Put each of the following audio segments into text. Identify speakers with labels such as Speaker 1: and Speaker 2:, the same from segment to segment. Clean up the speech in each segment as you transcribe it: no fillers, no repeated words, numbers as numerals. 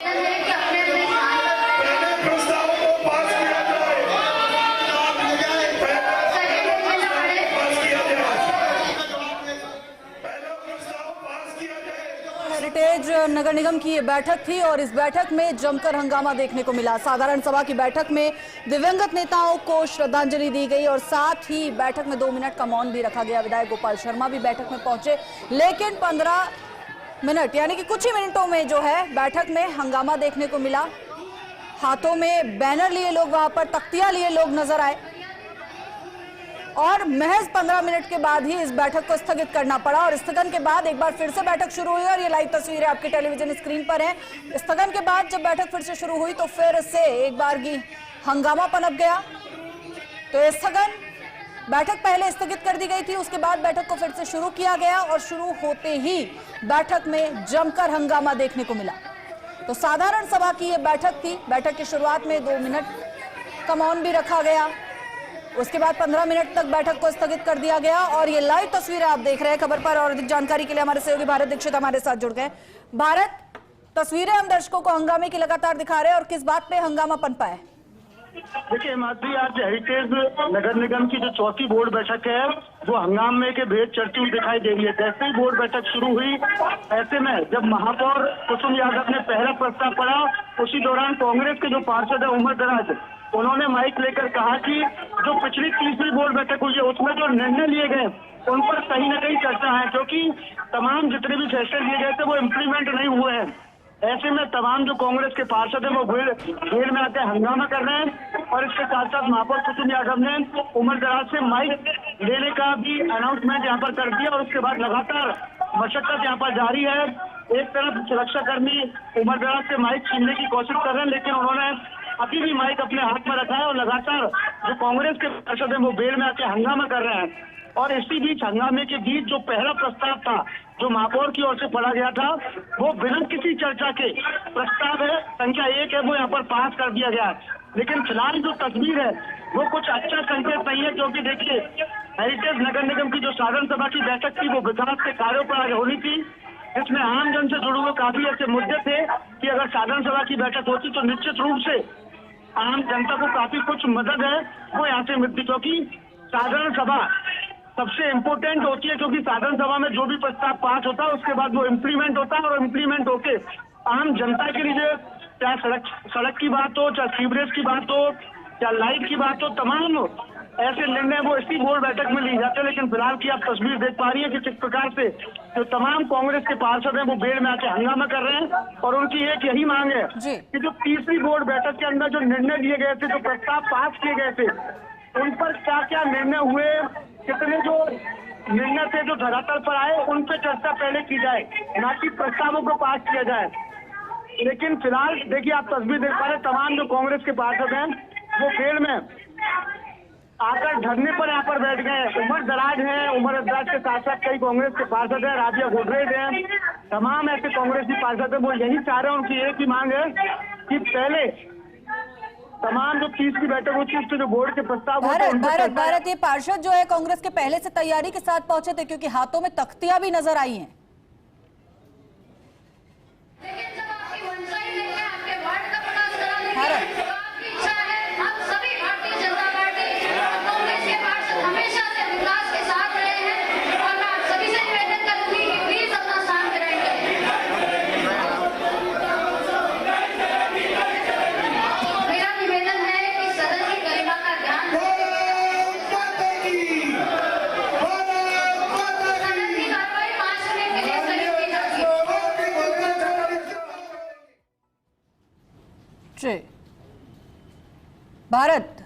Speaker 1: Heritage नगर निगम की ये बैठक थी और इस बैठक में जमकर हंगामा देखने को मिला। साधारण सभा की बैठक में दिवंगत नेताओं को श्रद्धांजलि दी गई और साथ ही बैठक में 2 मिनट का मौन भी रखा गया। विधायक गोपाल शर्मा भी बैठक में पहुंचे, लेकिन 15 मिनट यानी कि कुछ ही मिनटों में जो है बैठक में हंगामा देखने को मिला। हाथों में बैनर लिए लोग, वहां पर तख्तियां लिए लोग नजर आए और महज 15 मिनट के बाद ही इस बैठक को स्थगित करना पड़ा। और स्थगन के बाद एक बार फिर से बैठक शुरू हुई और ये लाइव तस्वीरें आपके टेलीविजन स्क्रीन पर हैं। स्थगन के बाद जब बैठक फिर से शुरू हुई तो फिर से एक बार की हंगामा पनप गया। तो स्थगन बैठक पहले स्थगित कर दी गई थी, उसके बाद बैठक को फिर से शुरू किया गया और शुरू होते ही बैठक में जमकर हंगामा देखने को मिला। तो साधारण सभा की यह बैठक थी। बैठक की शुरुआत में 2 मिनट का मौन भी रखा गया, उसके बाद 15 मिनट तक बैठक को स्थगित कर दिया गया। और ये लाइव तस्वीरें आप देख रहे हैं। खबर पर और अधिक जानकारी के लिए हमारे सहयोगी भारत दीक्षित हमारे साथ जुड़ गए। भारत, तस्वीरें हम दर्शकों को हंगामे की लगातार दिखा रहे हैं और किस बात पे हंगामा पनपा है?
Speaker 2: देखिए माधवी, आज हेरिटेज नगर निगम की जो चौथी बोर्ड बैठक है वो हंगामे के भेद चढ़ती हुई दिखाई दे रही है। जैसे ही बोर्ड बैठक शुरू हुई, ऐसे में जब महापौर कुसुम यादव ने पहला प्रस्ताव पढ़ा, उसी दौरान कांग्रेस के जो पार्षद है उमर दराज, उन्होंने माइक लेकर कहा कि जो पिछली तीसरी बोर्ड बैठक हुई है उसमें जो निर्णय लिए गए उन पर कहीं ना कहीं चर्चा है, क्योंकि तमाम जितने भी फैसले लिए गए थे वो इम्प्लीमेंट नहीं हुए हैं। ऐसे में तमाम जो कांग्रेस के पार्षद हैं वो भीड़ में आकर हंगामा कर रहे हैं। और इसके साथ साथ महापौर कुसुम यादव ने उमर दराज से माइक लेने का भी अनाउंसमेंट यहाँ पर कर दिया और उसके बाद लगातार मशक्कत यहाँ पर जारी है। एक तरफ सुरक्षाकर्मी उमर दराज से माइक छीनने की कोशिश कर रहे हैं, लेकिन उन्होंने अभी भी माइक अपने हाथ में रखा है और लगातार जो कांग्रेस के पार्षद हैं वो भीड़ में आके हंगामा कर रहे हैं। और इसी बीच हंगामे के बीच जो पहला प्रस्ताव था जो महापौर की ओर से पढ़ा गया था वो बिना किसी चर्चा के प्रस्ताव है संख्या 1 है वो यहाँ पर पास कर दिया गया। लेकिन फिलहाल जो तस्वीर है वो कुछ अच्छा संकेत नहीं है, क्योंकि देखिए हेरिटेज नगर निगम की जो साधारण सभा की बैठक थी वो विकास के कार्यों पर आगे होनी थी, जिसमें आम जन से जुड़े हुए काफी ऐसे मुद्दे थे कि अगर साधारण सभा की बैठक होती तो निश्चित रूप से आम जनता को काफी कुछ मदद है वो यहाँ से मिलती, क्योंकि साधारण सभा सबसे इम्पोर्टेंट होती है, क्योंकि साधारण सभा में जो भी प्रस्ताव पास होता है उसके बाद वो इम्प्लीमेंट होता है और इम्प्लीमेंट होके आम जनता के लिए चाहे सड़क की बात हो, चाहे सीवरेज की बात हो, चाहे लाइट की बात हो, तमाम ऐसे निर्णय वो इसी बोर्ड बैठक में ली जाते हैं। लेकिन फिलहाल की आप तस्वीर देख पा रही है कि किस प्रकार से जो तमाम कांग्रेस के पार्षद हैं वो भीड़ में आके हंगामा कर रहे हैं और उनकी एक यही मांग है कि जो तीसरी बोर्ड बैठक के अंदर जो निर्णय लिए गए थे, जो प्रस्ताव पास किए गए थे, उन पर क्या क्या निर्णय हुए, कितने जो निर्णय थे जो धरातल पर आए, उन पर चर्चा पहले की जाए, ना कि प्रस्तावों को पास किया जाए। लेकिन फिलहाल देखिए आप तस्वीर देख पा रहे, तमाम जो कांग्रेस के पार्षद हैं वो भीड़ में आकर धरने पर यहाँ पर बैठ गए। उमर दराज हैं, उमर दराज के साथ साथ कई कांग्रेस के पार्षद हैं, राबिया गोदरेज हैं, तमाम ऐसे कांग्रेसी पार्षद हैं, वो यही चाह रहे हैं, उनकी एक ही मांग है कि पहले तमाम जो तीसरी बैठक होती है उसके जो बोर्ड के प्रस्ताव
Speaker 1: भारत, ये पार्षद जो है कांग्रेस के पहले से तैयारी के साथ पहुंचे थे, क्योंकि हाथों में तख्तियां भी नजर आई हैं। भारत,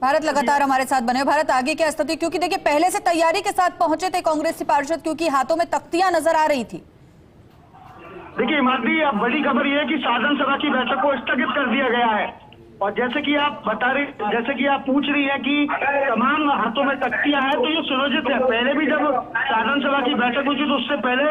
Speaker 1: भारत लगातार हमारे साथ बने। भारत, आगे क्या स्थिति, क्योंकि देखिए पहले से तैयारी के साथ पहुंचे थे कांग्रेसी पार्षद, क्योंकि हाथों में तख्तियां नजर आ रही थी।
Speaker 2: देखिए माधवी, अब बड़ी खबर यह है कि साधारण सभा की बैठक को स्थगित कर दिया गया है। और जैसे कि आप बता रहे, जैसे कि आप पूछ रही है कि तमाम हाथों में तख्तियां हैं, तो ये सुनियोजित है। पहले भी जब साधारण सभा की बैठक हुई थी तो उससे पहले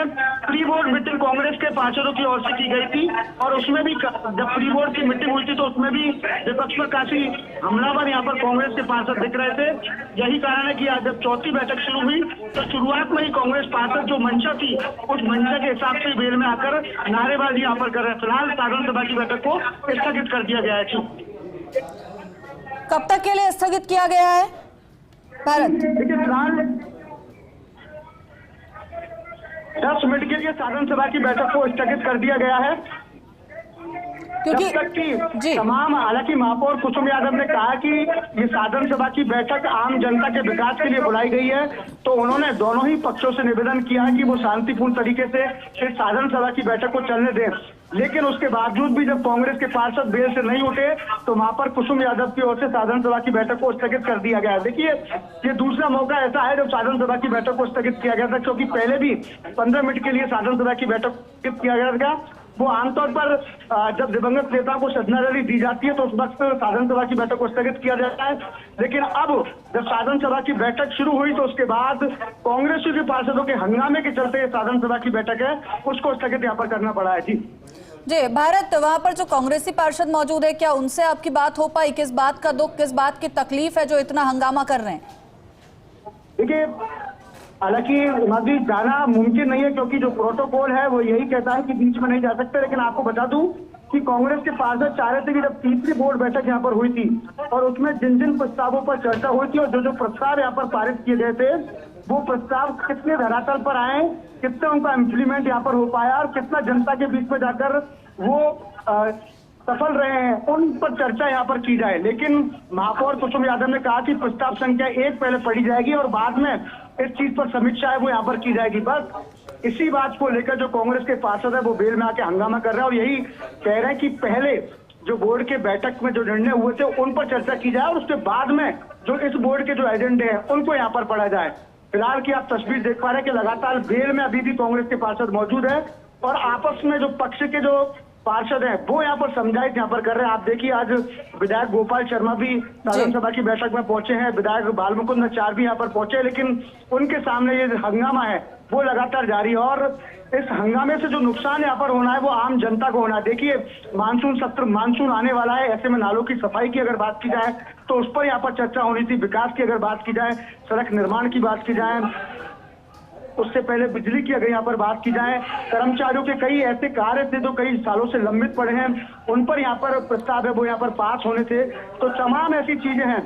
Speaker 2: प्री बोर्ड मीटिंग कांग्रेस के पार्षदों की ओर से की गई थी, और उसमें भी जब प्री बोर्ड की मीटिंग हुई थी तो उसमें भी विपक्ष पर काफी हमलावर यहाँ पर कांग्रेस के पार्षद दिख रहे थे। यही कारण है कि आज जब चौथी बैठक शुरू हुई तो शुरुआत में ही कांग्रेस पार्षद जो मंशा थी उस मंशा के हिसाब से बेल में आकर नारेबाजी यहाँ पर कर रहे हैं। फिलहाल साधारण सभा की बैठक को स्थगित कर दिया गया है।
Speaker 1: कब तक के लिए स्थगित किया गया है भारत?
Speaker 2: देखिए फिलहाल 10 मिनट के लिए साधारण सभा की बैठक को स्थगित कर दिया गया है,
Speaker 1: क्योंकि
Speaker 2: जब तक
Speaker 1: जी
Speaker 2: कि तमाम, हालांकि महापौर कुसुम यादव ने कहा कि ये साधारण सभा की बैठक आम जनता के विकास के लिए बुलाई गई है, तो उन्होंने दोनों ही पक्षों से निवेदन किया है कि वो शांतिपूर्ण तरीके से इस साधारण सभा की बैठक को चलने दें। लेकिन उसके बावजूद भी जब कांग्रेस के पार्षद बेल से नहीं उठे तो महापौर कुसुम यादव की ओर से साधारण सभा की बैठक को स्थगित कर दिया गया है। देखिए ये दूसरा मौका ऐसा है जब साधारण सभा की बैठक को स्थगित किया गया था, क्योंकि पहले भी 15 मिनट के लिए साधारण सभा की बैठक स्थगित किया गया था। वो आमतौर पर जब दिवंगत नेता को श्रद्धांजलि दी जाती है तो उस वक्त साधारण सभा की बैठक को स्थगित किया जाता है। लेकिन अब जब साधारण सभा की बैठक शुरू हुई तो उसके बाद कांग्रेस के पार्षदों के हंगामे के चलते साधारण सभा की बैठक है उसको स्थगित यहाँ पर करना पड़ा है।
Speaker 1: जी भारत, वहां पर जो कांग्रेसी पार्षद मौजूद है, क्या उनसे आपकी बात हो पाई? किस बात का दुख, किस बात की तकलीफ है जो इतना हंगामा कर रहे हैं?
Speaker 2: देखिए हालांकि जाना मुमकिन नहीं है, क्योंकि जो प्रोटोकॉल है वो यही कहता है कि बीच में नहीं जा सकते। लेकिन आपको बता दूं कि कांग्रेस के पार्षद चाह रहे थे कि जब तीसरी बोर्ड बैठक यहाँ पर हुई थी और उसमें जिन जिन प्रस्तावों पर चर्चा हुई थी और जो जो प्रस्ताव यहाँ पर पारित किए गए थे वो प्रस्ताव कितने धरातल पर आए, कितना उनका इम्प्लीमेंट यहाँ पर हो पाया और कितना जनता के बीच में जाकर वो सफल रहे हैं, उन पर चर्चा यहाँ पर की जाए। लेकिन महापौर कुसुम यादव ने कहा कि प्रस्ताव संख्या 1 पहले पढ़ी जाएगी और बाद में इस चीज पर समीक्षा है वो यहाँ पर की जाएगी। बस इसी बात को लेकर जो कांग्रेस के पार्षद है वो बेल में आके हंगामा कर रहे हैं और यही कह रहे हैं कि पहले जो बोर्ड के बैठक में जो निर्णय हुए थे उन पर चर्चा की जाए और उसके बाद में जो इस बोर्ड के जो एजेंडे हैं उनको यहाँ पर पढ़ा जाए। फिलहाल की आप तस्वीर देख पा रहे हैं कि लगातार बेल में अभी भी कांग्रेस के पार्षद मौजूद है और आपस में जो पक्ष के जो पार्षद हैं वो यहाँ पर समझाइश यहाँ पर कर रहे हैं। आप देखिए आज विधायक गोपाल शर्मा भी साधारण सभा की बैठक में पहुंचे हैं, विधायक बालमुकुंद आचार्य भी यहाँ पर पहुंचे, लेकिन उनके सामने ये हंगामा है वो लगातार जारी है और इस हंगामे से जो नुकसान यहाँ पर होना है वो आम जनता को होना है। देखिए मानसून आने वाला है, ऐसे में नालों की सफाई की अगर बात की जाए तो उस पर यहाँ पर चर्चा होनी थी। विकास की अगर बात की जाए, सड़क निर्माण की बात की जाए, उससे पहले बिजली की अगर यहाँ पर बात की जाए, कर्मचारियों के कई ऐसे कार्य थे जो कई सालों से लंबित पड़े हैं उन पर यहाँ पर प्रस्ताव है वो यहाँ पर पास होने थे। तो तमाम ऐसी चीजें हैं।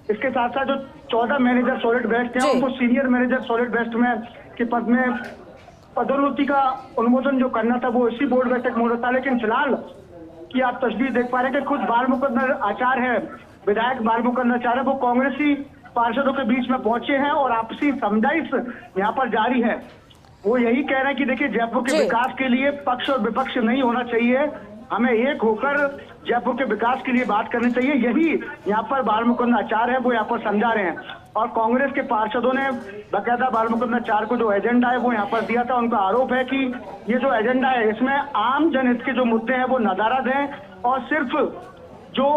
Speaker 2: इसके साथ साथ जो 14 मैनेजर सॉलिड वेस्ट हैं उनको सीनियर मैनेजर सॉलिड वेस्ट में के पद में पदोन्नति का अनुमोदन जो करना था वो इसी बोर्ड बैठक में हो रहा था। लेकिन फिलहाल की आप तस्वीर देख पा रहे हैं कि खुद बालमुकुंद आचार्य है, विधायक बालमुकुंद आचार्य, वो कांग्रेसी पार्षदों के बीच में पहुंचे हैं और आपसी समझाइश यहाँ पर जारी है। वो यही कह रहे हैं कि देखिए जयपुर के विकास के लिए पक्ष और विपक्ष नहीं होना चाहिए, हमें एक होकर जयपुर के विकास के लिए बात करनी चाहिए। यही यहाँ पर बालमुकुंद आचार्य है वो यहाँ पर समझा रहे हैं और कांग्रेस के पार्षदों ने बाकायदा बालमुकुंद आचार्य को जो एजेंडा है वो यहाँ पर दिया था। उनका आरोप है कि ये जो एजेंडा है इसमें आम जनहित के जो मुद्दे हैं वो नदारद हैं और सिर्फ जो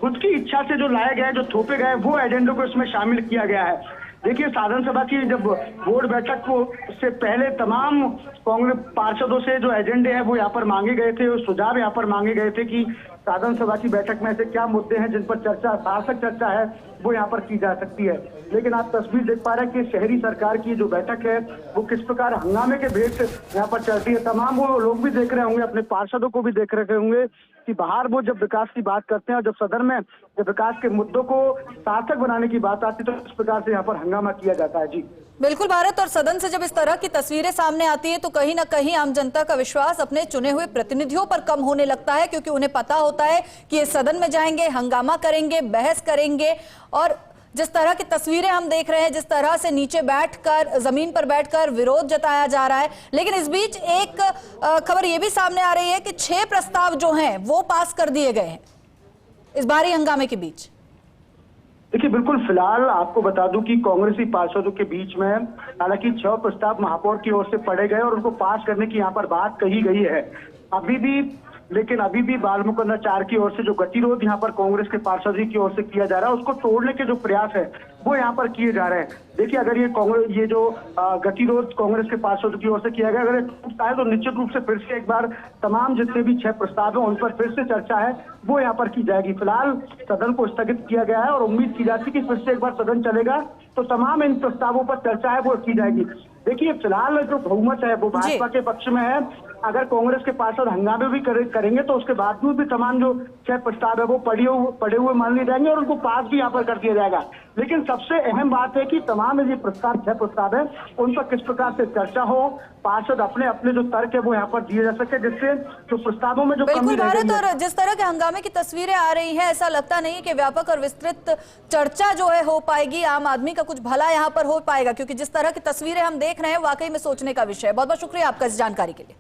Speaker 2: खुद की इच्छा से जो लाए गए, जो थोपे गए, वो एजेंडे को इसमें शामिल किया गया है। देखिए साधारण सभा की जब बोर्ड बैठक को से पहले तमाम कांग्रेस पार्षदों से जो एजेंडे हैं वो यहाँ पर मांगे गए थे, सुझाव यहाँ पर मांगे गए थे कि साधारण सभा की बैठक में ऐसे क्या मुद्दे हैं जिन पर चर्चा, सार्थक चर्चा है वो यहाँ पर की जा सकती है। लेकिन आप तस्वीर देख पा रहे हैं कि शहरी सरकार की जो बैठक है वो किस प्रकार हंगामे के भेंट यहाँ पर चलती है। तमाम वो लोग भी देख रहे होंगे, अपने पार्षदों को भी देख रहे होंगे कि बाहर वो जब विकास की बात करते हैं और जब सदन में जब विकास के मुद्दों को सार्थक बनाने की बात आती है तो इस प्रकार से यहाँ पर हंगामा किया जाता है। जी
Speaker 1: बिल्कुल भारत, और सदन से जब इस तरह की तस्वीरें सामने आती है तो कहीं ना कहीं आम जनता का विश्वास अपने चुने हुए प्रतिनिधियों पर कम होने लगता है, क्योंकि उन्हें पता होता है कि ये सदन में जाएंगे, हंगामा करेंगे, बहस करेंगे। और जिस तरह की तस्वीरें हम देख रहे हैं, जिस तरह से नीचे बैठकर, जमीन पर बैठकर विरोध जताया जा रहा है, लेकिन इस बीच एक खबर ये भी सामने आ रही है कि 6 प्रस्ताव जो हैं वो पास कर दिए गए हैं इस भारी हंगामे के बीच।
Speaker 2: देखिए बिल्कुल, फिलहाल आपको बता दूं कि कांग्रेसी पार्षदों के बीच में हालांकि 6 प्रस्ताव महापौर की ओर से पढ़े गए और उनको पास करने की यहाँ पर बात कही गई है। अभी भी लेकिन अभी भी बाल मुकुंद आचार्य की ओर से जो गतिरोध यहाँ पर कांग्रेस के पार्षद की ओर से किया जा रहा है, उसको तोड़ने के जो प्रयास है वो यहाँ पर किए जा रहे हैं। देखिए, अगर ये जो गतिरोध कांग्रेस के पार्षद की ओर से किया गया, अगर ये टूटता है तो निश्चित रूप से फिर से एक बार तमाम जितने भी 6 प्रस्ताव हैं उन पर फिर से चर्चा है वो यहाँ पर की जाएगी। फिलहाल सदन को स्थगित किया गया है और उम्मीद की जाती है कि फिर से एक बार सदन चलेगा तो तमाम इन प्रस्तावों पर चर्चा है वो की जाएगी। देखिए, फिलहाल जो बहुमत है वो भाजपा के पक्ष में है। अगर कांग्रेस के पार्षद हंगामे भी करेंगे तो उसके बाद में भी तमाम जो 6 प्रस्ताव है वो पड़े हुए मान लिए जाएंगे और उनको पास भी यहाँ पर कर दिया जाएगा। लेकिन सबसे अहम बात है कि तमाम ये प्रस्ताव 6 प्रस्ताव है उन पर किस प्रकार से चर्चा हो, पार्षद अपने अपने जो तर्क है वो यहाँ पर दिए जा सके, जिससे जो प्रस्तावों में जो
Speaker 1: बिल्कुल भारत, और जिस तरह के हंगामे की तस्वीरें आ रही हैं, ऐसा लगता नहीं है कि व्यापक और विस्तृत चर्चा जो है हो पाएगी, आम आदमी का कुछ भला यहाँ पर हो पाएगा, क्योंकि जिस तरह की तस्वीरें हम देख रहे हैं वाकई में सोचने का विषय है। बहुत बहुत शुक्रिया आपका इस जानकारी के लिए।